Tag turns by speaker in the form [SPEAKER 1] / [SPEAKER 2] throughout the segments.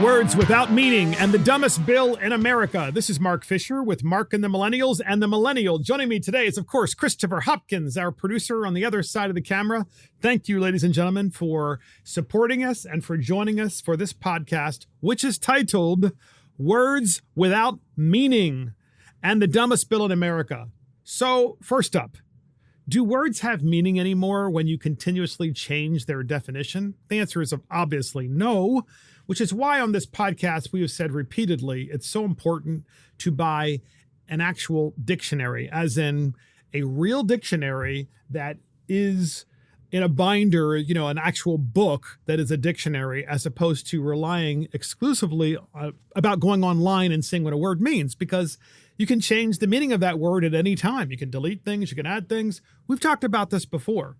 [SPEAKER 1] Words without meaning and the dumbest bill in America. This is Mark Fisher with Mark and the Millennials and the Millennial. Joining me today is, of course, Christopher Hopkins, our producer on the other side of the camera. Thank you, ladies and gentlemen, for supporting us and for joining us for this podcast, which is titled Words Without Meaning and the Dumbest Bill in America. So, first up, do words have meaning anymore when you continuously change their definition? The answer is obviously no, which is why on this podcast we have said repeatedly it's so important to buy an actual dictionary, as in a real dictionary that is in a binder, an actual book that is a dictionary, as opposed to relying exclusively about going online and seeing what a word means, because you can change the meaning of that word at any time. You can delete things, you can add things. We've talked about this before.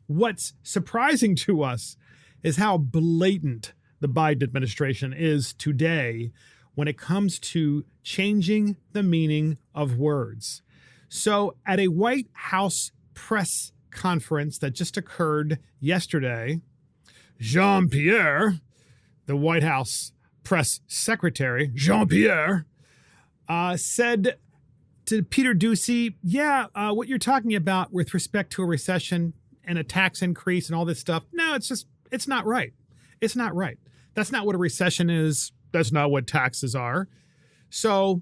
[SPEAKER 1] What's surprising to us is how blatant the Biden administration is today when it comes to changing the meaning of words. So at a White House press conference that just occurred yesterday, Jean-Pierre, the White House press secretary, Jean-Pierre, said to Peter Doocy, what you're talking about with respect to a recession and a tax increase and all this stuff, no, it's not right. It's not right. That's not what a recession is. That's not what taxes are. So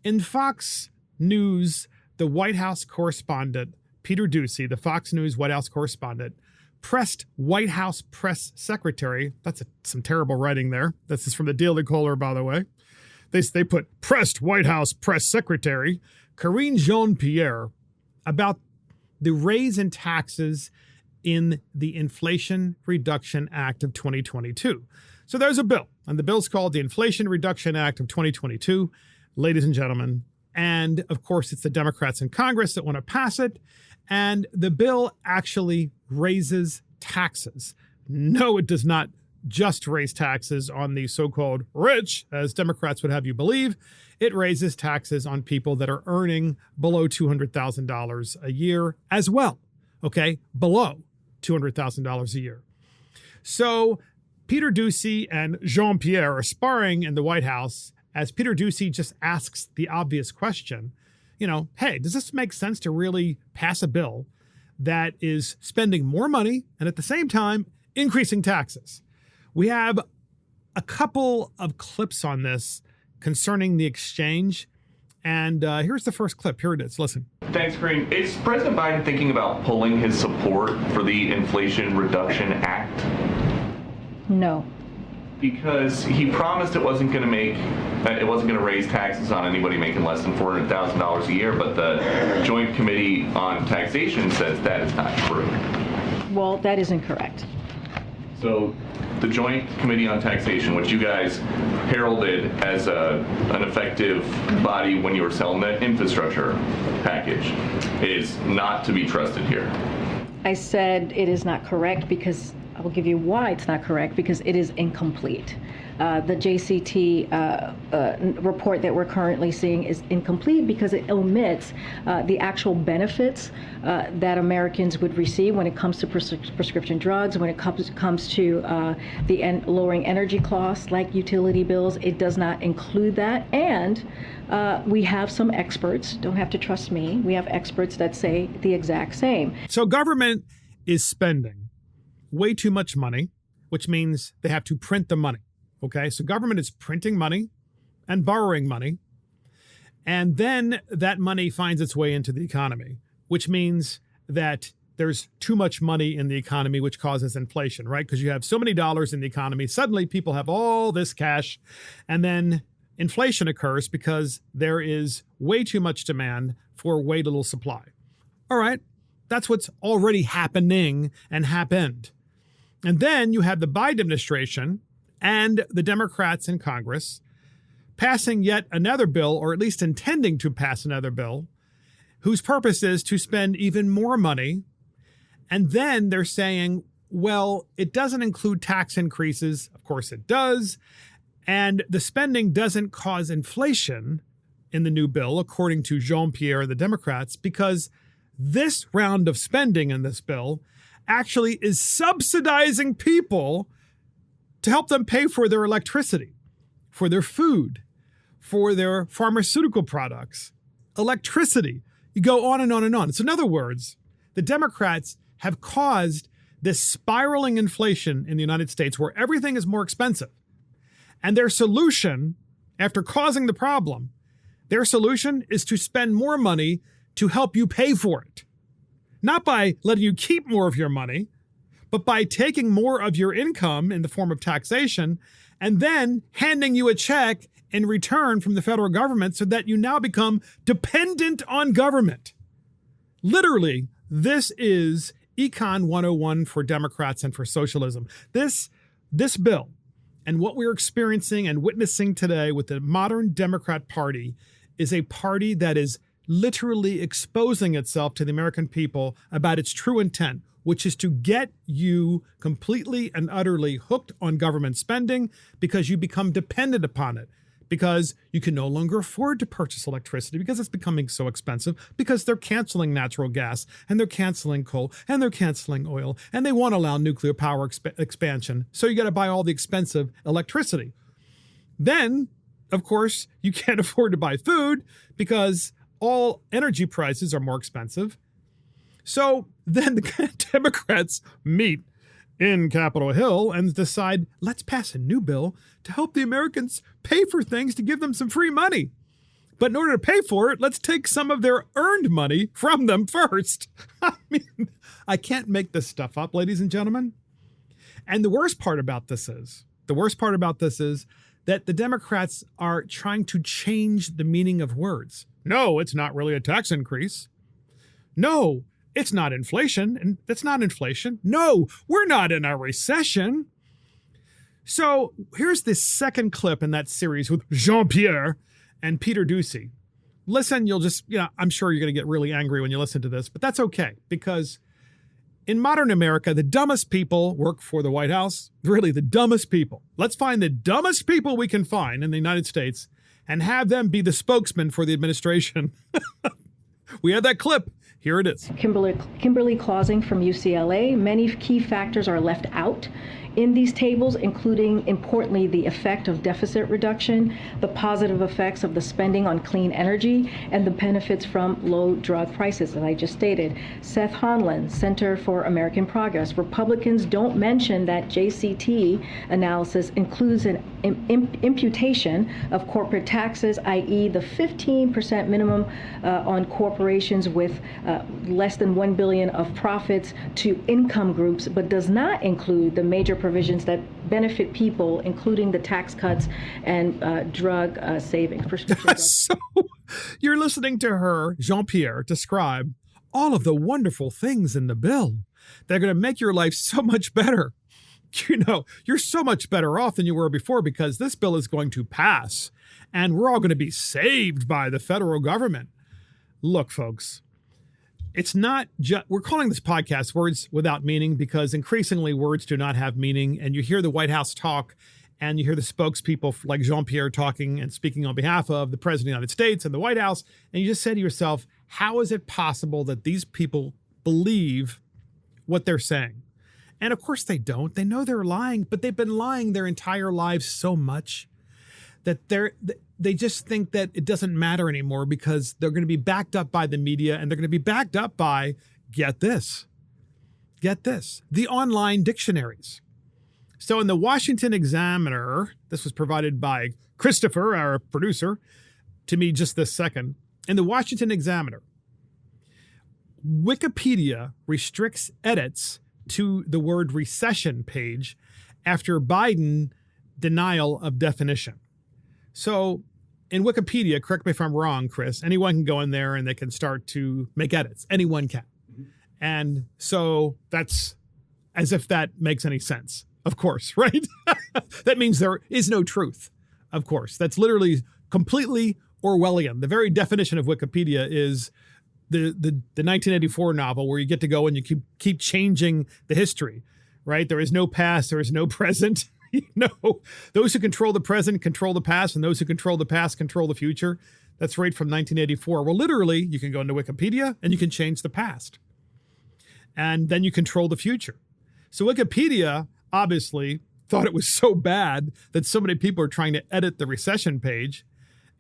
[SPEAKER 1] in Fox News, the White House correspondent, Peter Doocy, the Fox News White House correspondent, pressed White House press secretary. That's some terrible writing there. This is from the Daily Caller, by the way. They put pressed White House press secretary Karine Jean-Pierre about the raise in taxes in the Inflation Reduction Act of 2022. So there's a bill, and the bill's called the Inflation Reduction Act of 2022, ladies and gentlemen. And of course, it's the Democrats in Congress that want to pass it. And the bill actually raises taxes. No, it does not just raise taxes on the so-called rich, as Democrats would have you believe. It raises taxes on people that are earning below $200,000 a year as well. Okay, below $200,000 a year. So Peter Doocy and Jean-Pierre are sparring in the White House as Peter Doocy just asks the obvious question, hey, does this make sense to really pass a bill that is spending more money and at the same time increasing taxes? We have a couple of clips on this concerning the exchange. And here's the first clip. Here it is. Listen.
[SPEAKER 2] Thanks, Green. Is President Biden thinking about pulling his support for the Inflation Reduction Act?
[SPEAKER 3] No.
[SPEAKER 2] Because he promised it wasn't going to raise taxes on anybody making less than $400,000 a year, but the Joint Committee on Taxation says that is not true.
[SPEAKER 3] Well, that is incorrect.
[SPEAKER 2] So the Joint Committee on Taxation, which you guys heralded as an effective body when you were selling the infrastructure package, is not to be trusted here.
[SPEAKER 3] I said it is not correct because I will give you why it's not correct, because it is incomplete. The JCT report that we're currently seeing is incomplete because it omits the actual benefits that Americans would receive when it comes to prescription drugs, when it comes to the lowering energy costs like utility bills. It does not include that. And we have some experts, don't have to trust me, we have experts that say the exact same.
[SPEAKER 1] So government is spending way too much money, which means they have to print the money. Okay, so government is printing money and borrowing money, and then that money finds its way into the economy, which means that there's too much money in the economy, which causes inflation, right? Because you have so many dollars in the economy, suddenly people have all this cash, and then inflation occurs because there is way too much demand for way little supply. All right, that's what's already happening and happened. And then you have the Biden administration and the Democrats in Congress passing yet another bill, or at least intending to pass another bill, whose purpose is to spend even more money. And then they're saying, well, it doesn't include tax increases. Of course it does. And the spending doesn't cause inflation in the new bill, according to Jean-Pierre and the Democrats, because this round of spending in this bill actually is subsidizing people to help them pay for their electricity. for their food, for their pharmaceutical products, electricity. You go on and on and on. So in other words, the Democrats have caused this spiraling inflation in the United States where everything is more expensive. And their solution, after causing the problem, their solution is to spend more money to help you pay for it. Not by letting you keep more of your money, but by taking more of your income in the form of taxation and then handing you a check in return from the federal government so that you now become dependent on government. Literally, this is Econ 101 for Democrats and for socialism. This bill and what we're experiencing and witnessing today with the modern Democrat Party is a party that is literally exposing itself to the American people about its true intent, which is to get you completely and utterly hooked on government spending because you become dependent upon it, because you can no longer afford to purchase electricity because it's becoming so expensive, because they're canceling natural gas and they're canceling coal and they're canceling oil and they won't allow nuclear power expansion. So you got to buy all the expensive electricity. Then, of course, you can't afford to buy food because all energy prices are more expensive. So then the Democrats meet in Capitol Hill and decide, let's pass a new bill to help the Americans pay for things, to give them some free money. But in order to pay for it, let's take some of their earned money from them first. I mean, I can't make this stuff up, ladies and gentlemen. And the worst part about this is that the Democrats are trying to change the meaning of words. No, it's not really a tax increase. No, it's not inflation, and that's not inflation. No, we're not in a recession. So here's this second clip in that series with Jean-Pierre and Peter Doocy. Listen, I'm sure you're going to get really angry when you listen to this, but that's okay, because in modern America, the dumbest people work for the White House. Really, the dumbest people. Let's find the dumbest people we can find in the United States and have them be the spokesman for the administration. We had that clip. Here it is.
[SPEAKER 3] Kimberly Clausing from UCLA. Many key factors are left out in these tables, including, importantly, the effect of deficit reduction, the positive effects of the spending on clean energy, and the benefits from low drug prices, as I just stated. Seth Honlin, Center for American Progress. Republicans don't mention that JCT analysis includes an imputation of corporate taxes, i.e. the 15% minimum on corporations with less than $1 billion of profits to income groups, but does not include the major provisions that benefit people, including the tax cuts and drug savings.
[SPEAKER 1] So you're listening to her, Jean-Pierre, describe all of the wonderful things in the bill. They're going to make your life so much better. You're so much better off than you were before because this bill is going to pass and we're all going to be saved by the federal government. Look, folks, it's not just, we're calling this podcast Words Without Meaning because increasingly words do not have meaning. And you hear the White House talk and you hear the spokespeople like Jean-Pierre talking and speaking on behalf of the President of the United States and the White House. And you just say to yourself, how is it possible that these people believe what they're saying? And of course they don't. They know they're lying, but they've been lying their entire lives so much that they just think that it doesn't matter anymore because they're going to be backed up by the media and they're going to be backed up by, get this, the online dictionaries. So in the Washington Examiner, this was provided by Christopher, our producer, to me just this second. In the Washington Examiner, Wikipedia restricts edits to the word recession page after Biden denial of definition. So in Wikipedia, correct me if I'm wrong, Chris, anyone can go in there and they can start to make edits. Anyone can. Mm-hmm. And so that's as if that makes any sense, of course, right? That means there is no truth, of course. That's literally completely Orwellian. The very definition of Wikipedia is the 1984 novel where you get to go and you keep changing the history, right? There is no past, there is no present. Those who control the present control the past, and those who control the past control the future. That's right from 1984. Well, literally, you can go into Wikipedia and you can change the past. And then you control the future. So Wikipedia, obviously, thought it was so bad that so many people are trying to edit the recession page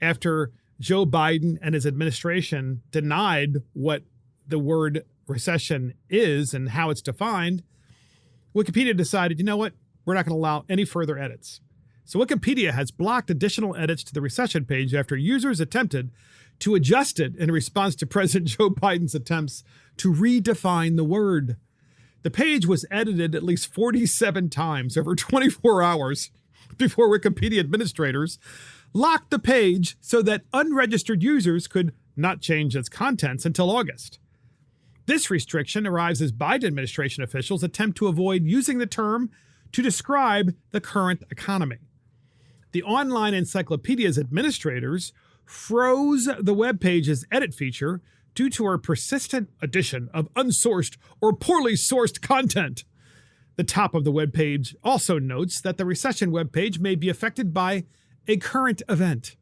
[SPEAKER 1] after Joe Biden and his administration denied what the word recession is and how it's defined. Wikipedia decided, you know what? We're not going to allow any further edits. So Wikipedia has blocked additional edits to the recession page after users attempted to adjust it in response to President Joe Biden's attempts to redefine the word. The page was edited at least 47 times over 24 hours before Wikipedia administrators locked the page so that unregistered users could not change its contents until August. This restriction arrives as Biden administration officials attempt to avoid using the term to describe the current economy. The online encyclopedia's administrators froze the web page's edit feature due to our persistent addition of unsourced or poorly sourced content. The top of the web page also notes that the recession web page may be affected by a current event.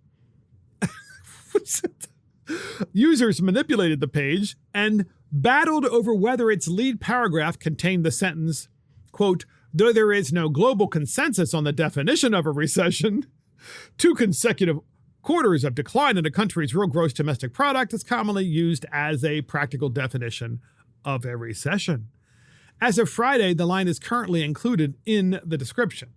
[SPEAKER 1] Users manipulated the page and battled over whether its lead paragraph contained the sentence, quote, "Though there is no global consensus on the definition of a recession, 2 consecutive quarters of decline in a country's real gross domestic product is commonly used as a practical definition of a recession." As of Friday, the line is currently included in the description.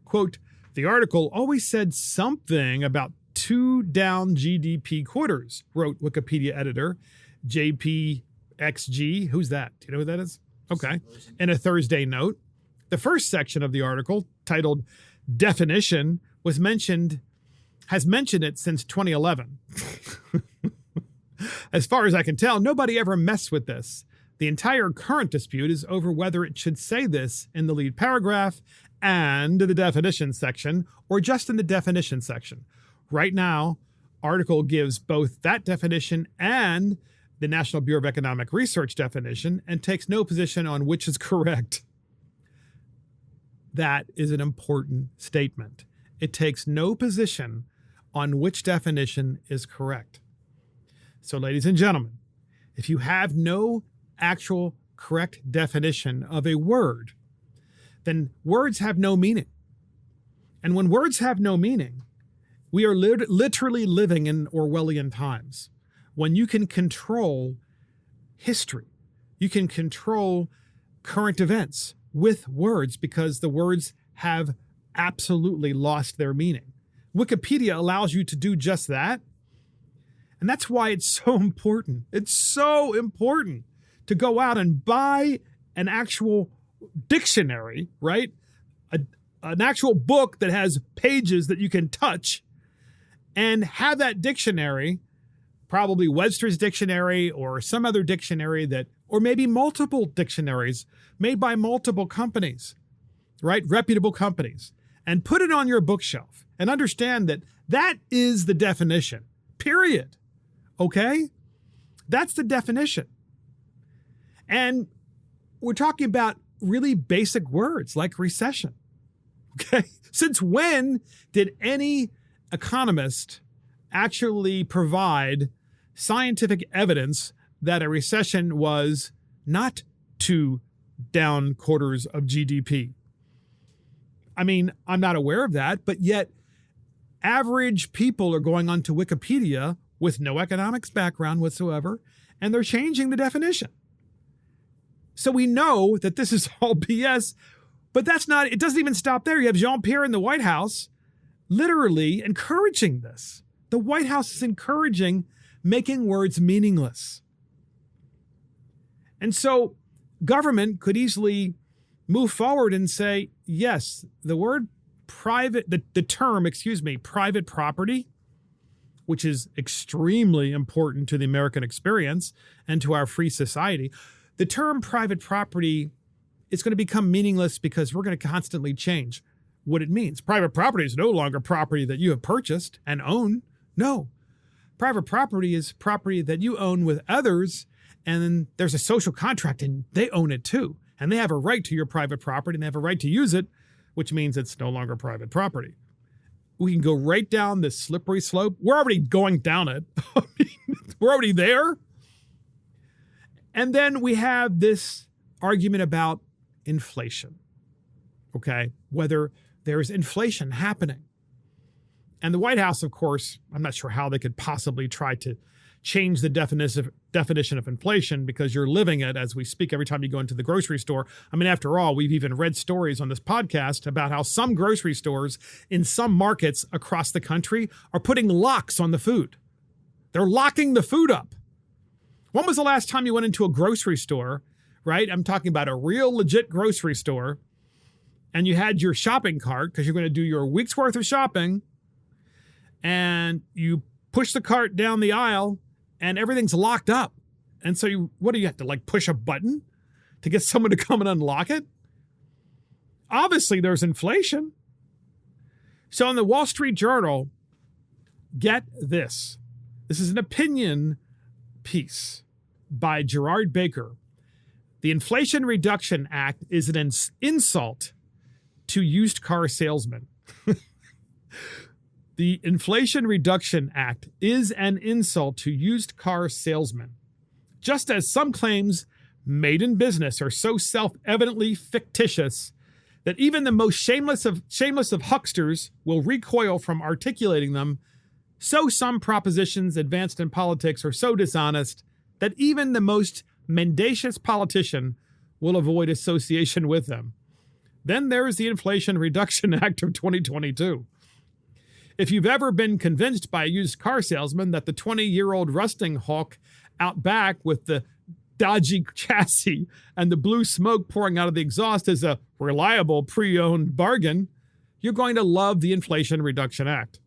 [SPEAKER 1] Quote, "The article always said something about 2 down GDP quarters," wrote Wikipedia editor JPXG. Who's that? Do you know who that is? Okay. In a Thursday note, the first section of the article, titled Definition, has mentioned it since 2011. As far as I can tell, nobody ever messed with this. The entire current dispute is over whether it should say this in the lead paragraph and the definition section, or just in the definition section. Right now, article gives both that definition and the National Bureau of Economic Research definition and takes no position on which is correct. That is an important statement. It takes no position on which definition is correct. So, ladies and gentlemen, if you have no actual correct definition of a word, then words have no meaning. And when words have no meaning, we are literally living in Orwellian times. When you can control history, you can control current events with words because the words have absolutely lost their meaning. Wikipedia allows you to do just that. And that's why it's so important. It's so important to go out and buy an actual dictionary, right? An actual book that has pages that you can touch, and have that dictionary, probably Webster's dictionary or some other dictionary or maybe multiple dictionaries made by multiple companies, right? Reputable companies, and put it on your bookshelf and understand that that is the definition, period. Okay? That's the definition. And we're talking about really basic words like recession. Okay? Since when did any economist actually provide scientific evidence that a recession was not 2 down quarters of GDP? I mean, I'm not aware of that, but yet average people are going onto Wikipedia with no economics background whatsoever, and they're changing the definition. So we know that this is all BS, but it doesn't even stop there. You have Jean-Pierre in the White House literally encouraging this. The White House is encouraging making words meaningless. And so government could easily move forward and say, yes, the word private property, which is extremely important to the American experience and to our free society. The term private property is going to become meaningless because we're going to constantly change what it means. Private property is no longer property that you have purchased and own. No. Private property is property that you own with others, and then there's a social contract and they own it too. And they have a right to your private property and they have a right to use it, which means it's no longer private property. We can go right down this slippery slope. We're already going down it. We're already there. And then we have this argument about inflation. Okay. whether there's inflation happening. And the White House, of course, I'm not sure how they could possibly try to change the definition of inflation, because you're living it as we speak every time you go into the grocery store. I mean, after all, we've even read stories on this podcast about how some grocery stores in some markets across the country are putting locks on the food. They're locking the food up. When was the last time you went into a grocery store, right? I'm talking about a real legit grocery store, and you had your shopping cart because you're going to do your week's worth of shopping, and you push the cart down the aisle and everything's locked up. And so what do you have to push a button to get someone to come and unlock it? Obviously there's inflation. So in the Wall Street Journal, get this. This is an opinion piece by Gerard Baker. The Inflation Reduction Act is an insult to used car salesmen. The Inflation Reduction Act is an insult to used car salesmen. Just as some claims made in business are so self-evidently fictitious that even the most shameless of hucksters will recoil from articulating them, so some propositions advanced in politics are so dishonest that even the most mendacious politician will avoid association with them. Then there is the Inflation Reduction Act of 2022. If you've ever been convinced by a used car salesman that the 20-year-old rusting hawk out back with the dodgy chassis and the blue smoke pouring out of the exhaust is a reliable pre-owned bargain, you're going to love the Inflation Reduction Act.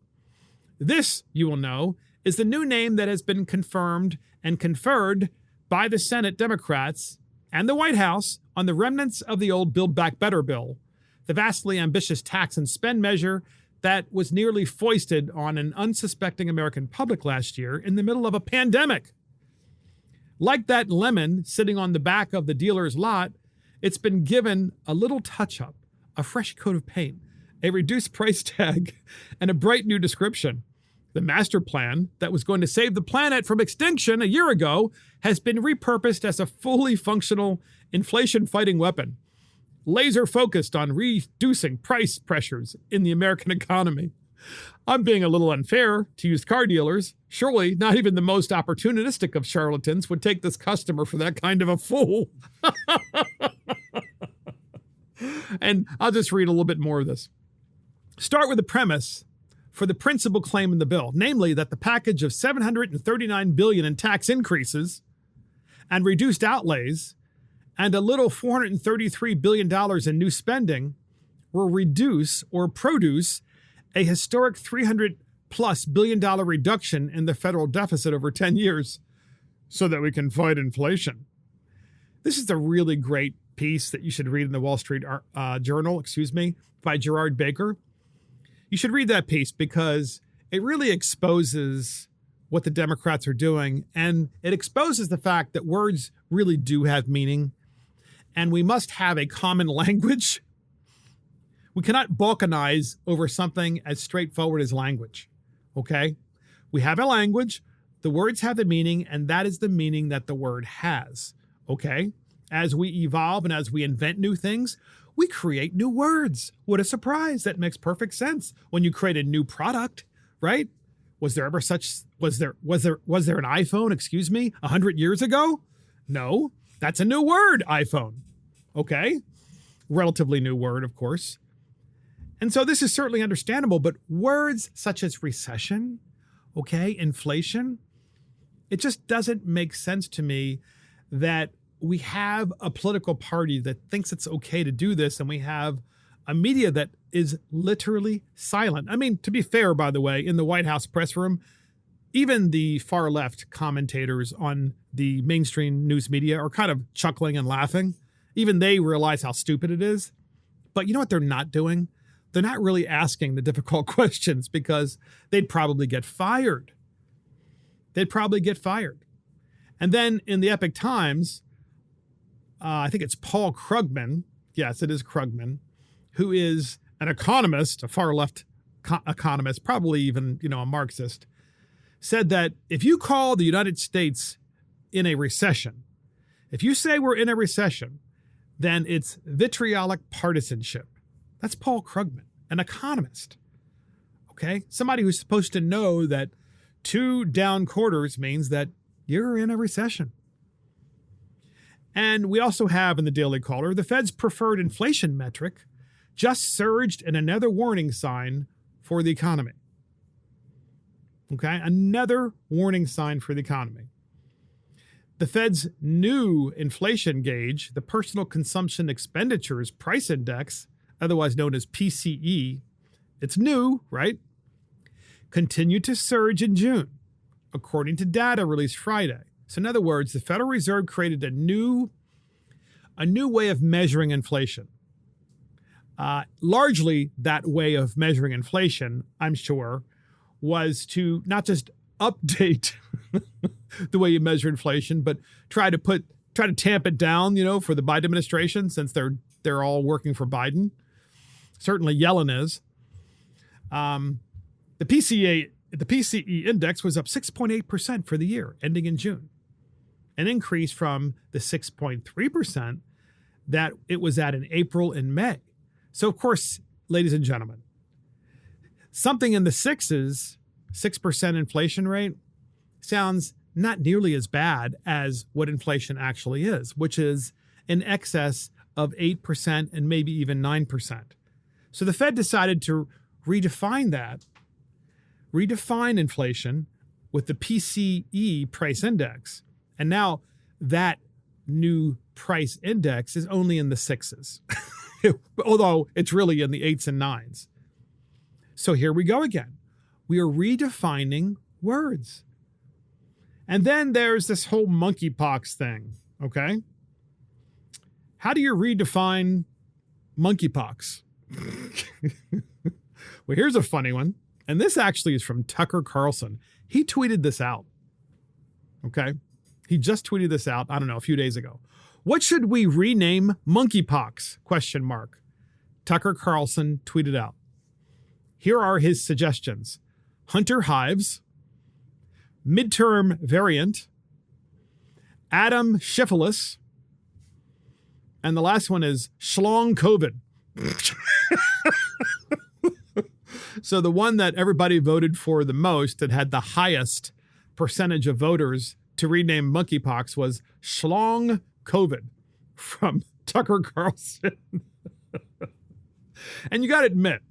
[SPEAKER 1] This, you will know, is the new name that has been confirmed and conferred by the Senate Democrats and the White House on the remnants of the old Build Back Better bill, the vastly ambitious tax and spend measure that was nearly foisted on an unsuspecting American public last year in the middle of a pandemic. Like that lemon sitting on the back of the dealer's lot, it's been given a little touch-up, a fresh coat of paint, a reduced price tag, and a bright new description. The master plan that was going to save the planet from extinction a year ago has been repurposed as a fully functional inflation-fighting weapon, laser-focused on reducing price pressures in the American economy. I'm being a little unfair to used car dealers. Surely not even the most opportunistic of charlatans would take this customer for that kind of a fool. And I'll just read a little bit more of this. Start with the premise for the principal claim in the bill, namely that the package of $739 billion in tax increases and reduced outlays and a little $433 billion in new spending will reduce or produce a historic $300+ billion reduction in the federal deficit over 10 years so that we can fight inflation. This is a really great piece that you should read in the Wall Street Journal, by Gerard Baker. You should read that piece because it really exposes what the Democrats are doing, and it exposes the fact that words really do have meaning, and we must have a common language. We cannot balkanize over something as straightforward as language, okay? We have a language, the words have the meaning, and that is the meaning that the word has, okay? As we evolve and as we invent new things, we create new words. What a surprise. That makes perfect sense when you create a new product, right? Was there an iPhone, 100 years ago? No, that's a new word, iPhone. Okay? Relatively new word, of course. And so this is certainly understandable, but words such as recession, okay, inflation, it just doesn't make sense to me that we have a political party that thinks it's okay to do this, and we have a media that is literally silent. I mean, to be fair, by the way, in the White House press room, even the far left commentators on the mainstream news media are kind of chuckling and laughing. Even they realize how stupid it is. But you know what they're not doing? They're not really asking the difficult questions because they'd probably get fired. They'd probably get fired. And then in the Epoch Times, I think it's Paul Krugman. Yes, it is Krugman, who is an economist, a far left economist, probably even, a Marxist, said that if you call the United States in a recession, if you say we're in a recession, then it's vitriolic partisanship. That's Paul Krugman, an economist. Okay? Somebody who's supposed to know that 2 down quarters means that you're in a recession. And we also have in the Daily Caller, the Fed's preferred inflation metric just surged in another warning sign for the economy. Okay? Another warning sign for the economy. The Fed's new inflation gauge, the Personal Consumption Expenditures Price Index, otherwise known as PCE, it's new, right? Continued to surge in June, according to data released Friday. So in other words, the Federal Reserve created a new way of measuring inflation. Largely, that way of measuring inflation, I'm sure, was to not just update the way you measure inflation, but try to tamp it down, for the Biden administration, since they're all working for Biden. Certainly Yellen is. The PCE index was up 6.8% for the year, ending in June, an increase from the 6.3% that it was at in April and May. So, of course, ladies and gentlemen, something in the 6% inflation rate sounds not nearly as bad as what inflation actually is, which is in excess of 8% and maybe even 9%. So the Fed decided to redefine inflation with the PCE price index. And now that new price index is only in the 6s, although it's really in the 8s and 9s. So here we go again. We are redefining words. And then there's this whole monkeypox thing, okay? How do you redefine monkeypox? Well, here's a funny one. And this actually is from Tucker Carlson. He tweeted this out, okay? He just tweeted this out, I don't know, a few days ago. What should we rename monkeypox? ? Tucker Carlson tweeted out. Here are his suggestions. Hunter hives, midterm variant, Adam syphilis, and the last one is schlong COVID. So the one that everybody voted for the most, that had the highest percentage of voters to rename monkeypox, was schlong COVID from Tucker Carlson. And you got to admit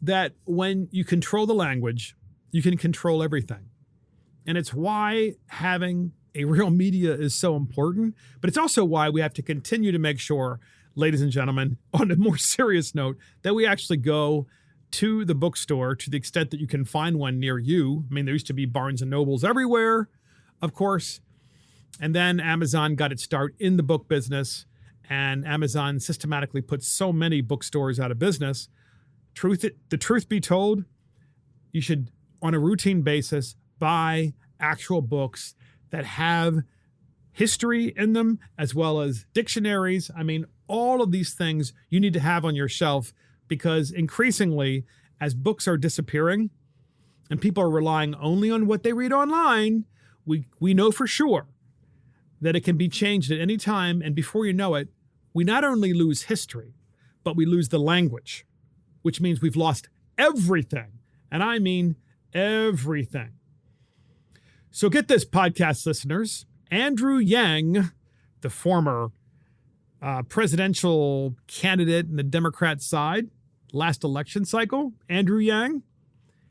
[SPEAKER 1] that when you control the language, you can control everything. And it's why having a real media is so important, but it's also why we have to continue to make sure, ladies and gentlemen, on a more serious note, that we actually go to the bookstore to the extent that you can find one near you. I mean, there used to be Barnes and Nobles everywhere, of course. And then Amazon got its start in the book business, and Amazon systematically put so many bookstores out of business. The truth be told, you should, on a routine basis, buy actual books that have history in them, as well as dictionaries. I mean, all of these things you need to have on your shelf, because increasingly, as books are disappearing and people are relying only on what they read online, we know for sure that it can be changed at any time. And before you know it, we not only lose history, but we lose the language, which means we've lost everything. And I mean everything. So get this, podcast listeners. Andrew Yang, the former presidential candidate in the Democrat side, last election cycle, Andrew Yang,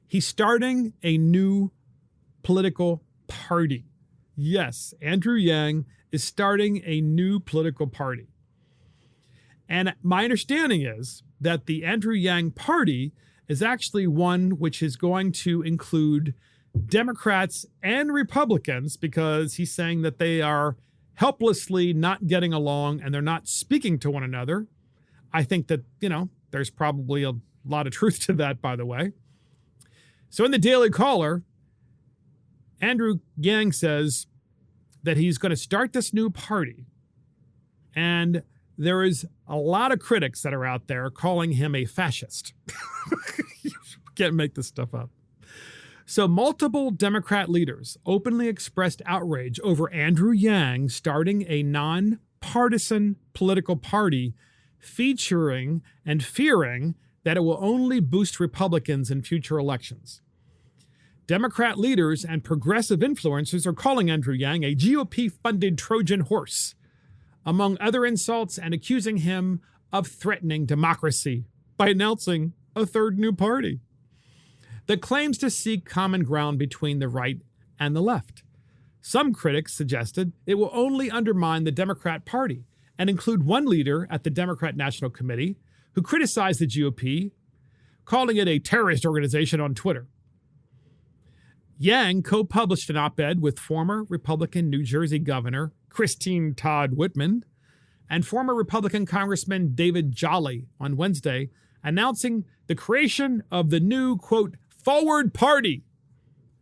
[SPEAKER 1] he's starting a new political party. Yes, Andrew Yang is starting a new political party. And my understanding is that the Andrew Yang party is actually one which is going to include Democrats and Republicans, because he's saying that they are helplessly not getting along and they're not speaking to one another. I think that, there's probably a lot of truth to that, by the way. So in the Daily Caller, Andrew Yang says that he's going to start this new party. And there is a lot of critics that are out there calling him a fascist. You can't make this stuff up. So multiple Democrat leaders openly expressed outrage over Andrew Yang starting a nonpartisan political party featuring and fearing that it will only boost Republicans in future elections. Democrat leaders and progressive influencers are calling Andrew Yang a GOP-funded Trojan horse, among other insults, and accusing him of threatening democracy by announcing a third new party that claims to seek common ground between the right and the left. Some critics suggested it will only undermine the Democrat Party and include one leader at the Democrat National Committee who criticized the GOP, calling it a terrorist organization on Twitter. Yang co-published an op-ed with former Republican New Jersey Governor Christine Todd Whitman and former Republican Congressman David Jolly on Wednesday, announcing the creation of the new, quote, Forward Party.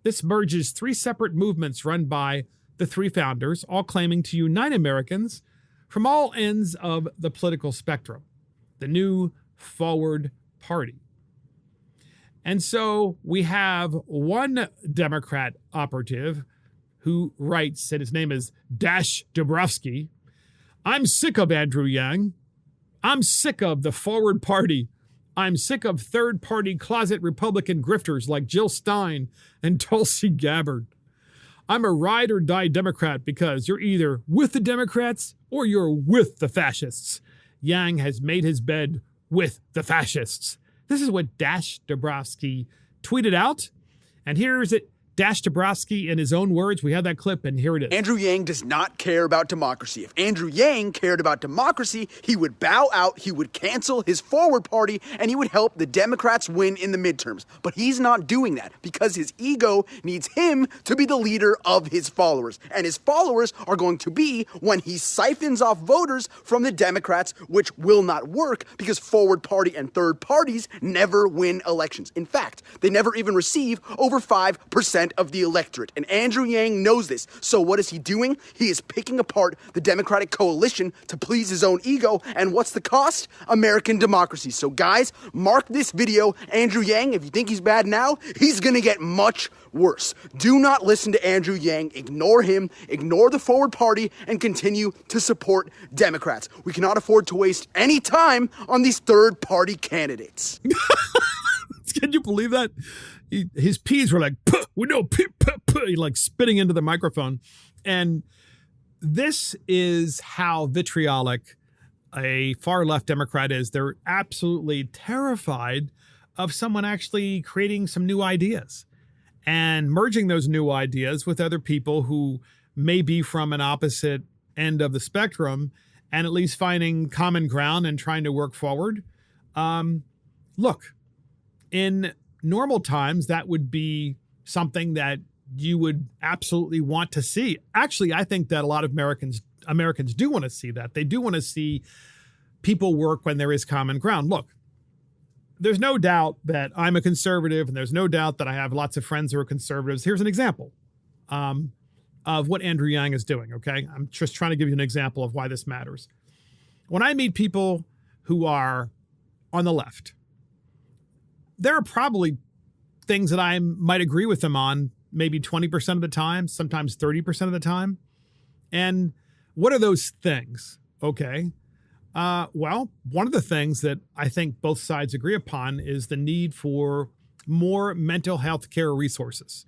[SPEAKER 1] This merges three separate movements run by the three founders, all claiming to unite Americans from all ends of the political spectrum. The new Forward Party. And so we have one Democrat operative who writes, and his name is Dash Dabrowski, I'm sick of Andrew Yang. I'm sick of the Forward Party. I'm sick of third-party closet Republican grifters like Jill Stein and Tulsi Gabbard. I'm a ride-or-die Democrat because you're either with the Democrats or you're with the fascists. Yang has made his bed with the fascists. This is what Dash Dabrowski tweeted out. And here's it. Dash Dabrowski in his own words. We have that clip, and here it is.
[SPEAKER 4] Andrew Yang does not care about democracy. If Andrew Yang cared about democracy, he would bow out, he would cancel his Forward Party, and he would help the Democrats win in the midterms. But he's not doing that because his ego needs him to be the leader of his followers. And his followers are going to be when he siphons off voters from the Democrats, which will not work because Forward Party and third parties never win elections. In fact, they never even receive over 5% of the electorate. And Andrew Yang knows this. So what is he doing? He is picking apart the Democratic coalition to please his own ego. And what's the cost? American democracy. So guys, mark this video. Andrew Yang, if you think he's bad now, he's gonna get much worse. Do not listen to Andrew Yang. Ignore him. Ignore the Forward Party and continue to support Democrats. We cannot afford to waste any time on these third party candidates.
[SPEAKER 1] Can you believe that? His P's were like, puh, we know, puh, puh, puh, like spitting into the microphone. And this is how vitriolic a far left Democrat is. They're absolutely terrified of someone actually creating some new ideas and merging those new ideas with other people who may be from an opposite end of the spectrum and at least finding common ground and trying to work forward. Look, in normal times, that would be something that you would absolutely want to see. Actually, I think that a lot of Americans do want to see that. They do want to see people work when there is common ground. Look, there's no doubt that I'm a conservative, and there's no doubt that I have lots of friends who are conservatives. Here's an example of what Andrew Yang is doing, okay? I'm just trying to give you an example of why this matters. When I meet people who are on the left, there are probably things that I might agree with them on maybe 20% of the time, sometimes 30% of the time. And what are those things? Okay. Well, one of the things that I think both sides agree upon is the need for more mental health care resources.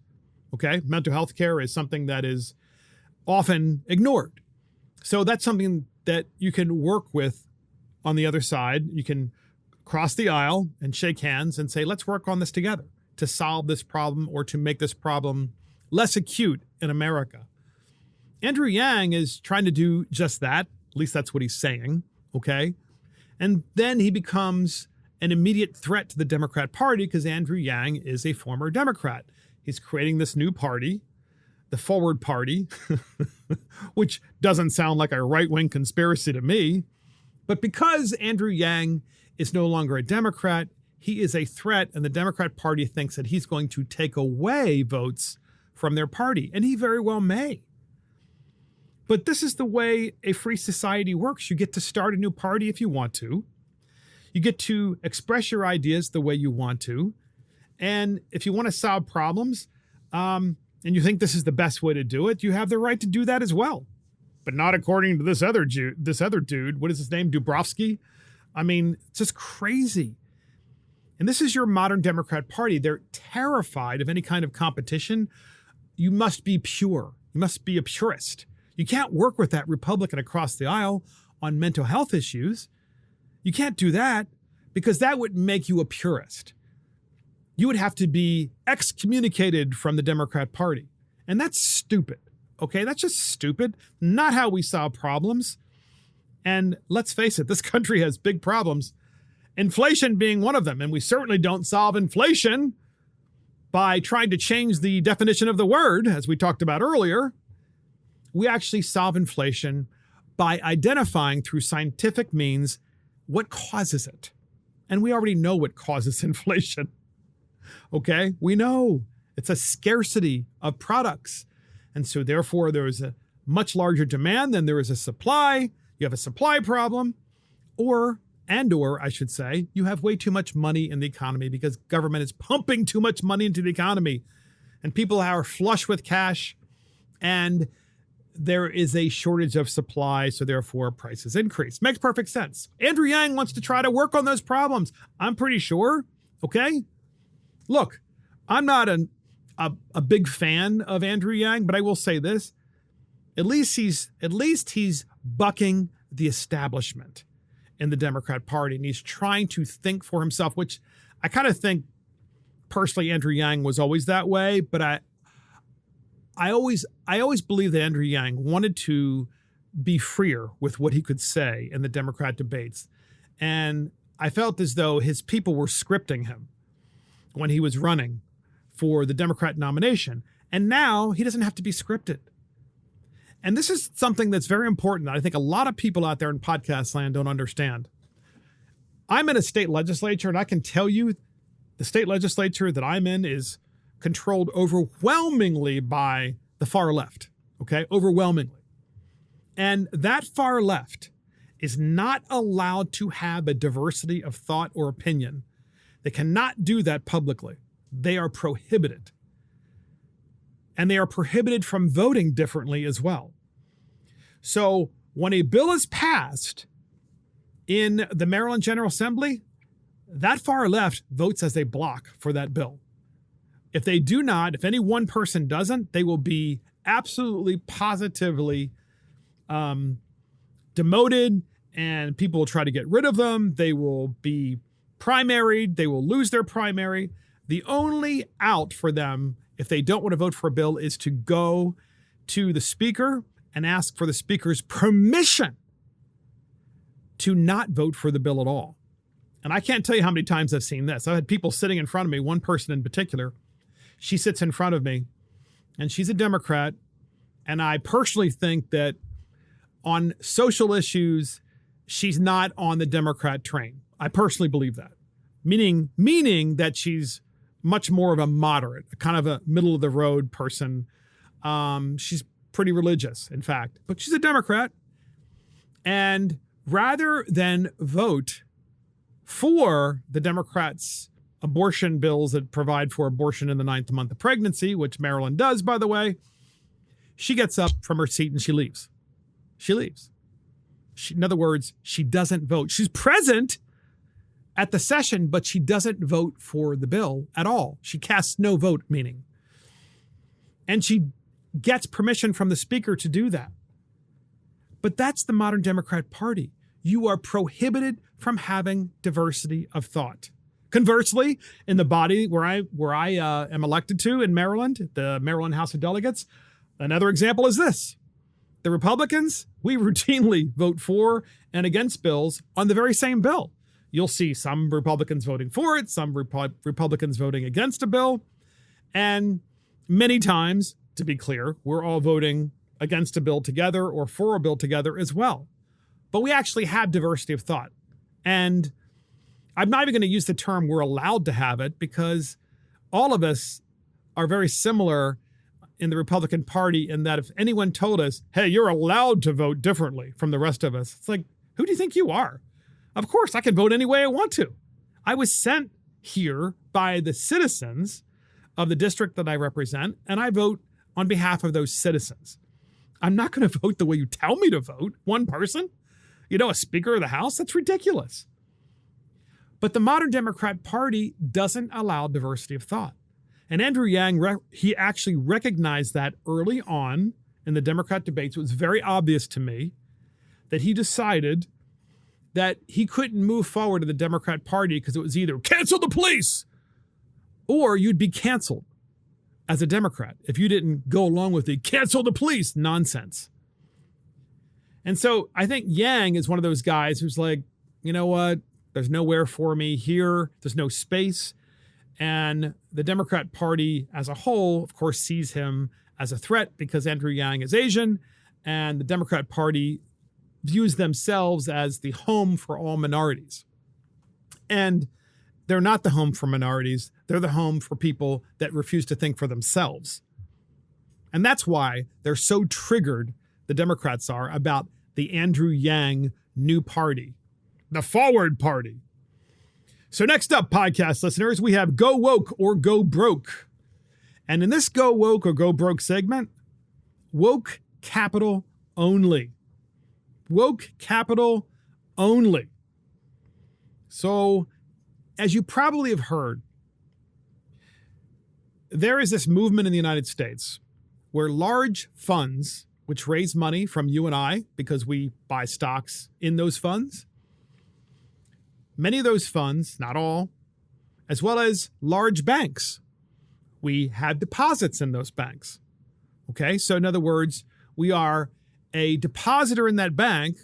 [SPEAKER 1] Okay. Mental health care is something that is often ignored. So that's something that you can work with on the other side. You can cross the aisle and shake hands and say, let's work on this together to solve this problem or to make this problem less acute in America. Andrew Yang is trying to do just that. At least that's what he's saying. Okay. And then he becomes an immediate threat to the Democrat Party because Andrew Yang is a former Democrat. He's creating this new party, the Forward Party, which doesn't sound like a right-wing conspiracy to me. But because Andrew Yang is no longer a Democrat, he is a threat, and the Democrat Party thinks that he's going to take away votes from their party, and he very well may. But this is the way a free society works. You get to start a new party if you want to. You get to express your ideas the way you want to. And if you want to solve problems, and you think this is the best way to do it, you have the right to do that as well. But not according to this other dude. What is his name? Dabrowski? I mean, it's just crazy. And this is your modern Democrat Party. They're terrified of any kind of competition. You must be pure. You must be a purist. You can't work with that Republican across the aisle on mental health issues. You can't do that because that would make you a purist. You would have to be excommunicated from the Democrat Party. And that's stupid. Okay, that's just stupid. Not how we solve problems. And let's face it, this country has big problems. Inflation being one of them. And we certainly don't solve inflation by trying to change the definition of the word, as we talked about earlier. We actually solve inflation by identifying through scientific means what causes it. And we already know what causes inflation. Okay, we know it's a scarcity of products. And so therefore there is a much larger demand than there is a supply. You have a supply problem, or I should say, you have way too much money in the economy because government is pumping too much money into the economy and people are flush with cash and there is a shortage of supply. So therefore prices increase. Makes perfect sense. Andrew Yang wants to try to work on those problems. I'm pretty sure. Okay. Look, I'm not a big fan of Andrew Yang, but I will say this. At least he's bucking the establishment in the Democrat Party, and he's trying to think for himself, which I kind of think personally Andrew Yang was always that way, but I always believed that Andrew Yang wanted to be freer with what he could say in the Democrat debates. And I felt as though his people were scripting him when he was running for the Democrat nomination. And now he doesn't have to be scripted. And this is something that's very important that I think a lot of people out there in podcast land don't understand. I'm in a state legislature, and I can tell you the state legislature that I'm in is controlled overwhelmingly by the far left, okay? Overwhelmingly. And that far left is not allowed to have a diversity of thought or opinion. They cannot do that publicly. They are prohibited. And they are prohibited from voting differently as well. So when a bill is passed in the Maryland General Assembly, that far left votes as a block for that bill. If they do not, if any one person doesn't, they will be absolutely positively demoted, and people will try to get rid of them. They will be primaried. They will lose their primary. The only out for them, if they don't want to vote for a bill, is to go to the speaker and ask for the speaker's permission to not vote for the bill at all. And I can't tell you how many times I've seen this. I've had people sitting in front of me, one person in particular. She sits in front of me, and she's a Democrat. And I personally think that on social issues, she's not on the Democrat train. I personally believe that. Meaning that she's much more of a moderate, kind of a middle of the road person. She's pretty religious, in fact, but she's a Democrat. And rather than vote for the Democrats' abortion bills that provide for abortion in the 9th month of pregnancy, which Maryland does, by the way, she gets up from her seat and she leaves. She leaves. In other words, she doesn't vote. She's present at the session, but she doesn't vote for the bill at all. She casts no vote, meaning. And she gets permission from the speaker to do that. But that's the modern Democrat Party. You are prohibited from having diversity of thought. Conversely, in the body where I am elected to in Maryland, the Maryland House of Delegates, another example is this. The Republicans, we routinely vote for and against bills on the very same bill. You'll see some Republicans voting for it, some Republicans voting against a bill. And many times, to be clear, we're all voting against a bill together or for a bill together as well. But we actually have diversity of thought. And I'm not even going to use the term we're allowed to have it, because all of us are very similar in the Republican Party in that if anyone told us, hey, you're allowed to vote differently from the rest of us, it's like, who do you think you are? Of course, I can vote any way I want to. I was sent here by the citizens of the district that I represent, and I vote on behalf of those citizens. I'm not going to vote the way you tell me to vote. One person, a Speaker of the House, that's ridiculous. But the modern Democrat Party doesn't allow diversity of thought. And Andrew Yang, he actually recognized that early on in the Democrat debates. It was very obvious to me that he decided that he couldn't move forward in the Democrat Party because it was either cancel the police or you'd be canceled as a Democrat if you didn't go along with the cancel the police nonsense. And so I think Yang is one of those guys who's like, you know what? There's nowhere for me here. There's no space. And the Democrat Party as a whole, of course, sees him as a threat because Andrew Yang is Asian, and the Democrat Party views themselves as the home for all minorities. And they're not the home for minorities. They're the home for people that refuse to think for themselves. And that's why they're so triggered, the Democrats are, about the Andrew Yang new party, the Forward Party. So next up, podcast listeners, we have Go Woke or Go Broke. And in this Go Woke or Go Broke segment, woke capital only. Woke capital only. So, as you probably have heard, there is this movement in the United States where large funds, which raise money from you and I because we buy stocks in those funds, many of those funds, not all, as well as large banks, we have deposits in those banks. Okay, so in other words, we are a depositor in that bank,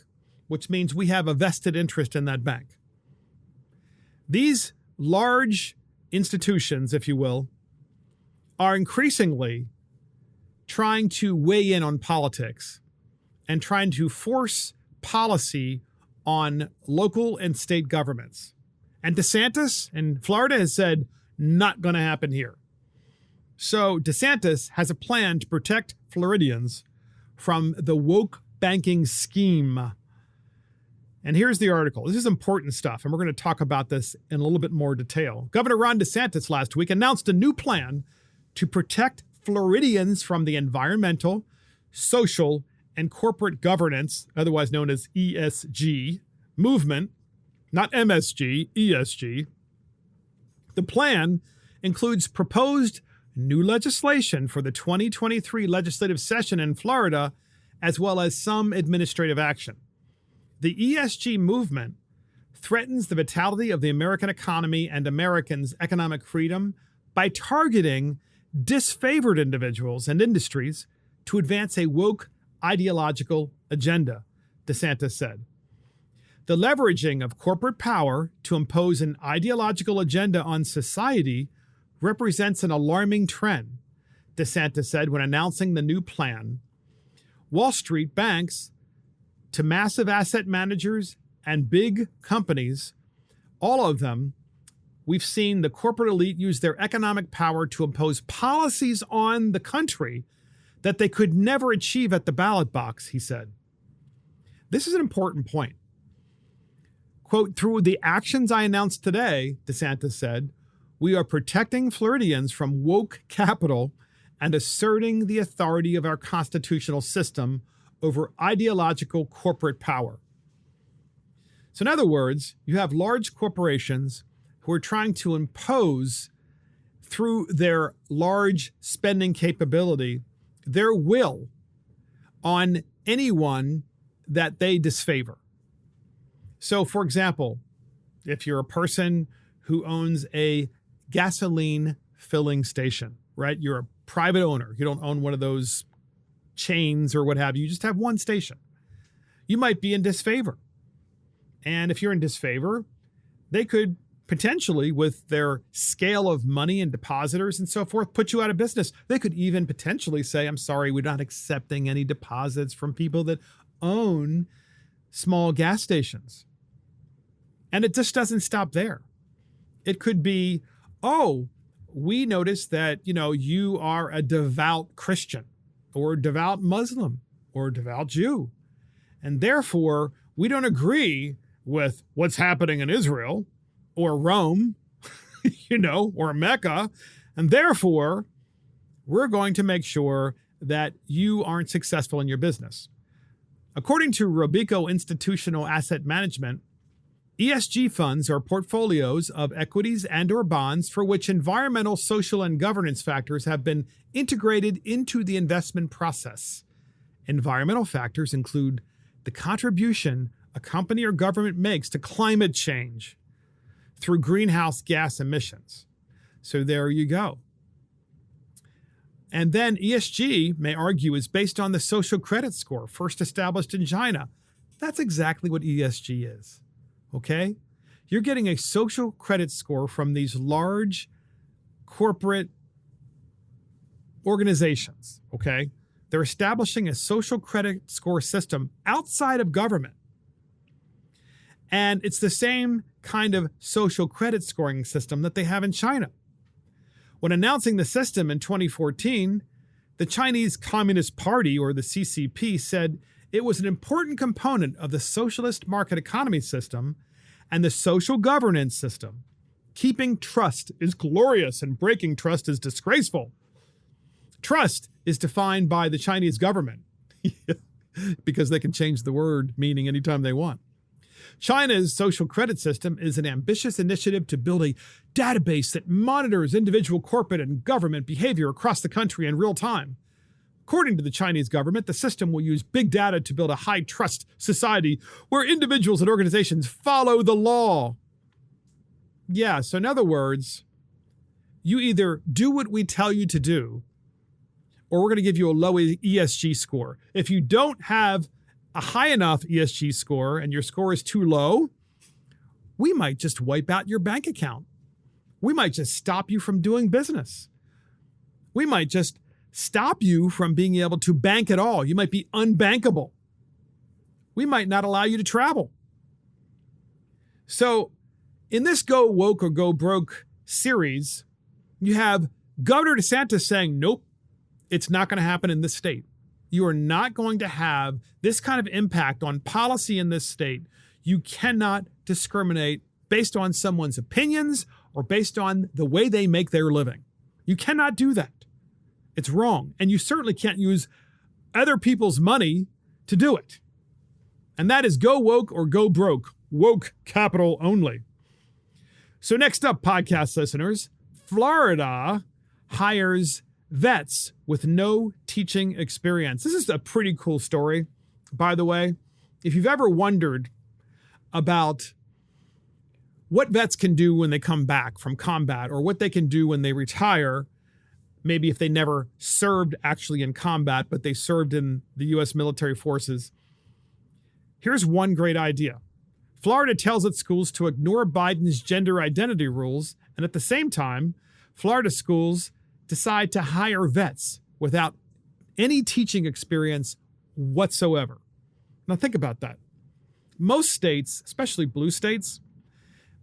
[SPEAKER 1] which means we have a vested interest in that bank. These large institutions, if you will, are increasingly trying to weigh in on politics and trying to force policy on local and state governments. And DeSantis in Florida has said, not going to happen here. So DeSantis has a plan to protect Floridians from the woke banking scheme. And here's the article. This is important stuff, and we're going to talk about this in a little bit more detail. Governor Ron DeSantis last week announced a new plan to protect Floridians from the environmental, social, and corporate governance, otherwise known as ESG, movement, not MSG, ESG. The plan includes proposed new legislation for the 2023 legislative session in Florida, as well as some administrative action. The ESG movement threatens the vitality of the American economy and Americans' economic freedom by targeting disfavored individuals and industries to advance a woke ideological agenda, DeSantis said. The leveraging of corporate power to impose an ideological agenda on society represents an alarming trend, DeSantis said when announcing the new plan. Wall Street banks to massive asset managers and big companies, all of them, we've seen the corporate elite use their economic power to impose policies on the country that they could never achieve at the ballot box, he said. This is an important point. Quote, through the actions I announced today, DeSantis said, we are protecting Floridians from woke capital and asserting the authority of our constitutional system over ideological corporate power. So in other words, you have large corporations who are trying to impose, through their large spending capability, their will on anyone that they disfavor. So, for example, if you're a person who owns a gasoline filling station, right? You're a private owner. You don't own one of those chains or what have you. You just have one station. You might be in disfavor. And if you're in disfavor, they could potentially, with their scale of money and depositors and so forth, put you out of business. They could even potentially say, I'm sorry, we're not accepting any deposits from people that own small gas stations. And it just doesn't stop there. It could be, oh, we noticed that, you are a devout Christian or a devout Muslim or a devout Jew. And therefore, we don't agree with what's happening in Israel or Rome, or Mecca. And therefore, we're going to make sure that you aren't successful in your business. According to Robeco Institutional Asset Management, ESG funds are portfolios of equities and or bonds for which environmental, social, and governance factors have been integrated into the investment process. Environmental factors include the contribution a company or government makes to climate change through greenhouse gas emissions. So there you go. And then ESG, may argue, is based on the social credit score first established in China. That's exactly what ESG is. Okay? You're getting a social credit score from these large corporate organizations. Okay? They're establishing a social credit score system outside of government. And it's the same kind of social credit scoring system that they have in China. When announcing the system in 2014, the Chinese Communist Party, or the CCP, said it was an important component of the socialist market economy system and the social governance system. Keeping trust is glorious and breaking trust is disgraceful. Trust is defined by the Chinese government because they can change the word meaning anytime they want. China's social credit system is an ambitious initiative to build a database that monitors individual corporate and government behavior across the country in real time. According to the Chinese government, the system will use big data to build a high-trust society where individuals and organizations follow the law. Yeah, so in other words, you either do what we tell you to do, or we're going to give you a low ESG score. If you don't have a high enough ESG score and your score is too low, we might just wipe out your bank account. We might just stop you from doing business. We might just stop you from being able to bank at all. You might be unbankable. We might not allow you to travel. So in this Go Woke or Go Broke series, you have Governor DeSantis saying, nope, it's not going to happen in this state. You are not going to have this kind of impact on policy in this state. You cannot discriminate based on someone's opinions or based on the way they make their living. You cannot do that. It's wrong. And you certainly can't use other people's money to do it. And that is Go Woke or Go Broke. Woke capital only. So next up, podcast listeners, Florida hires vets with no teaching experience. This is a pretty cool story, by the way. If you've ever wondered about what vets can do when they come back from combat, or what they can do when they retire, maybe if they never served actually in combat, but they served in the U.S. military forces, here's one great idea. Florida tells its schools to ignore Biden's gender identity rules, and at the same time, Florida schools decide to hire vets without any teaching experience whatsoever. Now think about that. Most states, especially blue states,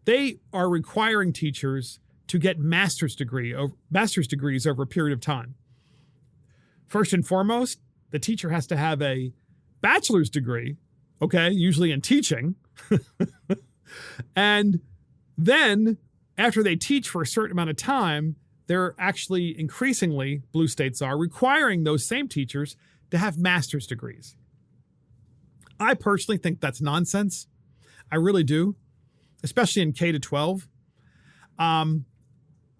[SPEAKER 1] they are requiring teachers to get master's degrees over a period of time. First and foremost, the teacher has to have a bachelor's degree, okay, usually in teaching. And then after they teach for a certain amount of time, they're actually increasingly, blue states are, requiring those same teachers to have master's degrees. I personally think that's nonsense. I really do, especially in K to 12. I'm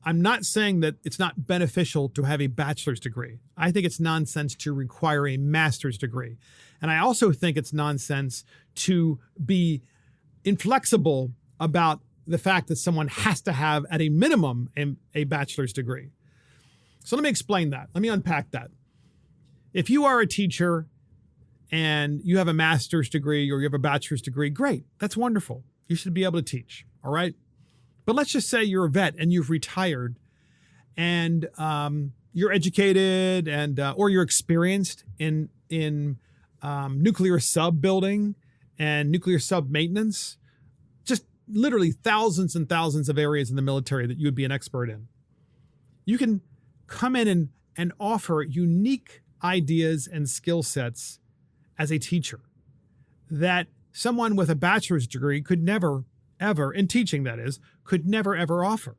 [SPEAKER 1] not saying that it's not beneficial to have a bachelor's degree. I think it's nonsense to require a master's degree. And I also think it's nonsense to be inflexible about the fact that someone has to have, at a minimum, a bachelor's degree. So let me explain that. Let me unpack that. If you are a teacher and you have a master's degree or you have a bachelor's degree, great. That's wonderful. You should be able to teach, all right? But let's just say you're a vet and you've retired and you're educated and or you're experienced in nuclear sub building and nuclear sub maintenance. Just literally thousands and thousands of areas in the military that you would be an expert in. You can come in and offer unique ideas and skill sets as a teacher that someone with a bachelor's degree could never, ever, in teaching that is, could never, ever offer.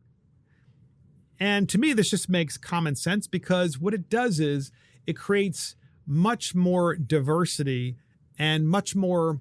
[SPEAKER 1] And to me, this just makes common sense because what it does is it creates much more diversity and much more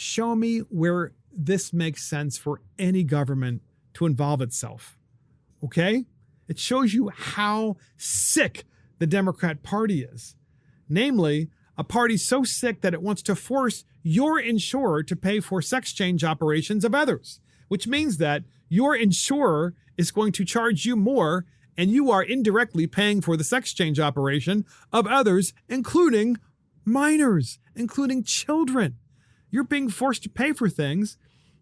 [SPEAKER 1] Show me where this makes sense for any government to involve itself. Okay? It shows you how sick the Democrat Party is. Namely, a party so sick that it wants to force your insurer to pay for sex change operations of others, which means that your insurer is going to charge you more and you are indirectly paying for the sex change operation of others, including minors, including children. You're being forced to pay for things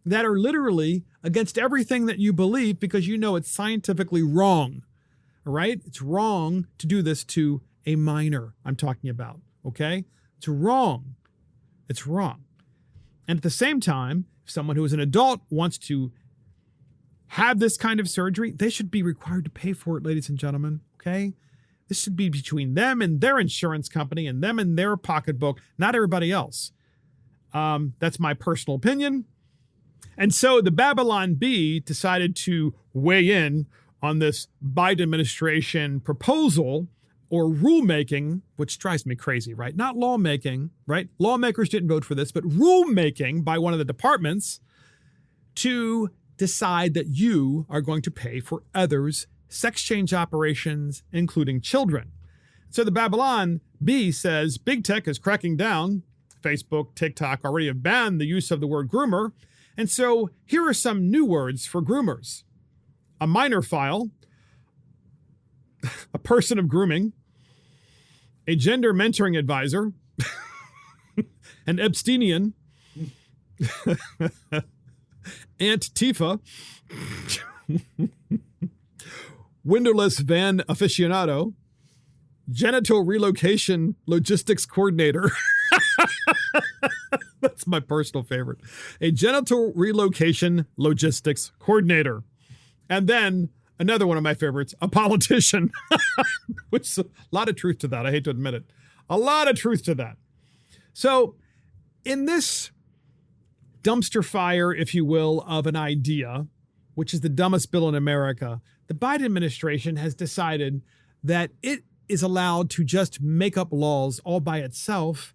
[SPEAKER 1] that are literally against everything that you believe because you know it's scientifically wrong. All right? It's wrong to do this to a minor, I'm talking about. Okay? It's wrong. It's wrong. And at the same time, if someone who is an adult wants to have this kind of surgery, they should be required to pay for it, ladies and gentlemen. Okay? This should be between them and their insurance company and them and their pocketbook, not everybody else. That's my personal opinion. And so the Babylon Bee decided to weigh in on this Biden administration proposal or rulemaking, which drives me crazy, right? Not lawmaking, right? Lawmakers didn't vote for this, but rulemaking by one of the departments to decide that you are going to pay for others' sex change operations, including children. So the Babylon Bee says big tech is cracking down. Facebook, TikTok already have banned the use of the word groomer. And so here are some new words for groomers. A minor file, a person of grooming, a gender mentoring advisor, an Epsteinian, Aunt Tifa, windowless van aficionado, genital relocation logistics coordinator. That's my personal favorite. A genital relocation logistics coordinator. And then another one of my favorites, a politician, which is a lot of truth to that. I hate to admit it. A lot of truth to that. So in this dumpster fire, if you will, of an idea, which is the dumbest bill in America, the Biden administration has decided that it is allowed to just make up laws all by itself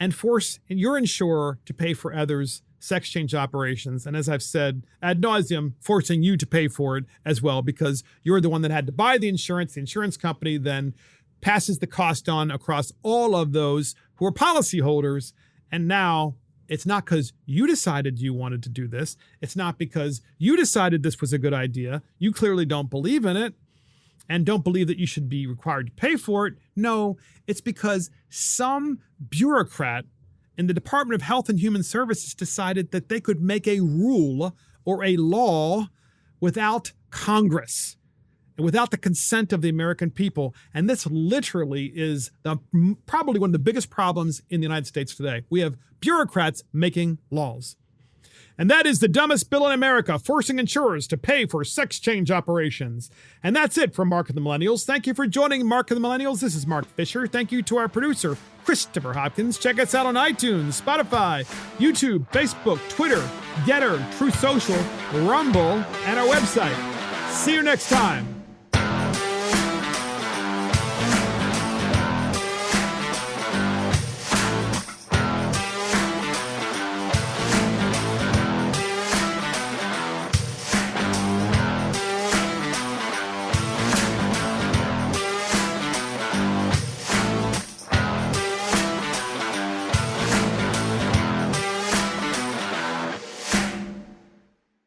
[SPEAKER 1] and force your insurer to pay for others' sex change operations. And as I've said ad nauseum, forcing you to pay for it as well, because you're the one that had to buy the insurance. The insurance company then passes the cost on across all of those who are policyholders. And now it's not because you decided you wanted to do this. It's not because you decided this was a good idea. You clearly don't believe in it and don't believe that you should be required to pay for it. No, it's because some bureaucrat in the Department of Health and Human Services decided that they could make a rule or a law without Congress and without the consent of the American people. And this literally is probably one of the biggest problems in the United States today. We have bureaucrats making laws. And that is the dumbest bill in America, forcing insurers to pay for sex change operations. And that's it from Mark and the Millennials. Thank you for joining Mark and the Millennials. This is Mark Fisher. Thank you to our producer, Christopher Hopkins. Check us out on iTunes, Spotify, YouTube, Facebook, Twitter, Getter, Truth Social, Rumble, and our website. See you next time.